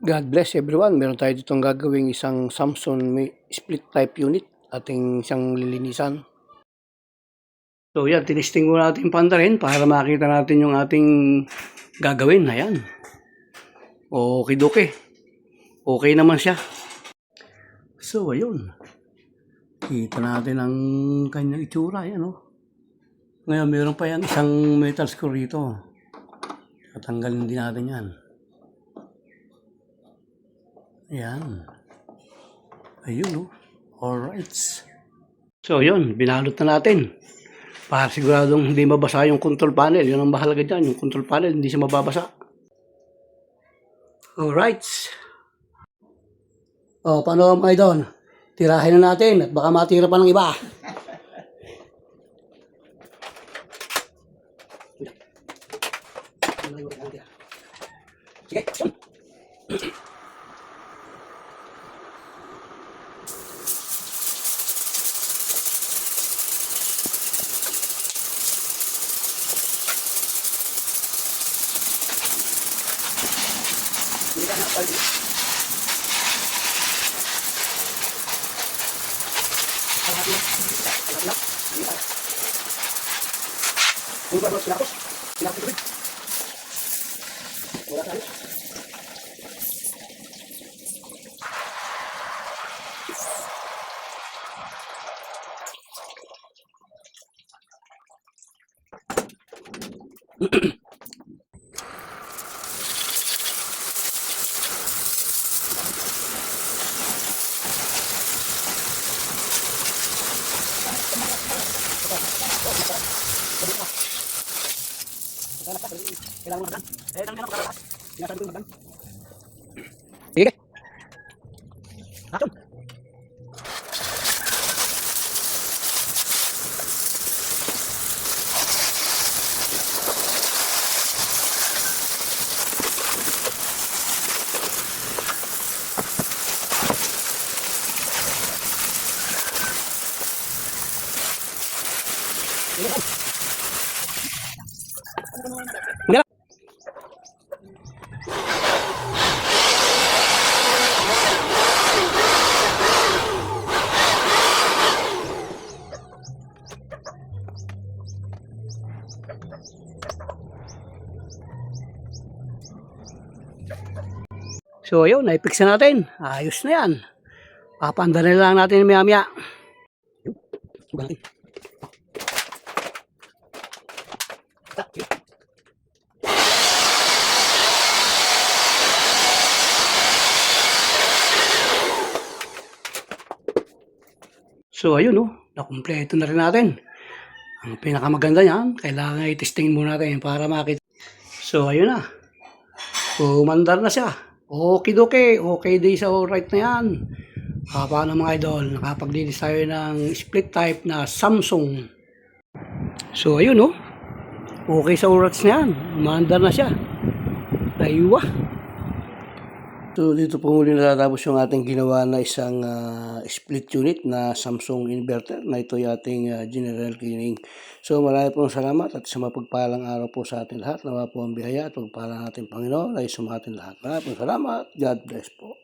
God bless everyone. Meron tayo ditong gagawing isang Samsung split type unit. Ating isang lilinisan. So yan, tinisting mo natin panda rin para makita natin yung ating gagawin. Ayan. Okay. Okay naman siya. So ayun. Kita natin ang kanyang itsura. Ayan, oh. Ngayon, meron pa yan isang metal screw rito. Tatanggalin din natin yan. Ayan. Ayun, oh. Alright. So, yun. Binalot na natin. Para siguradong hindi mabasa yung control panel. Yun ang mahalaga dyan. Yung control panel, hindi siya mababasa. Alright. O, paano mga idol? Tirahin na natin at baka matira pa ng iba. Sige. Kailangan mo na sige. Action. So ayun, naipix na natin. Ayos na yan. Papanda na lang natin maya-maya. So ayun, oh, nakumpleto na rin natin. Ang pinakamaganda niyan, kailangan i-testing muna natin para makita. So ayun na. Umandar na siya. Okay. Okay din sa alright na yan. Paano mga idol, nakapaglinis tayo ng split type na Samsung. So ayun, oh. Okay sa alright na yan. Umandar na siya. Aywa. So dito po muli natatapos yung ating ginawa na isang split unit na Samsung inverter na ito yung ating general cleaning. So marami pong salamat at sa mapagpalang araw po sa ating lahat. Nawa po ang biyaya at pagpalang ating Panginoon ay sumating lahat. Marami pong salamat. God bless po.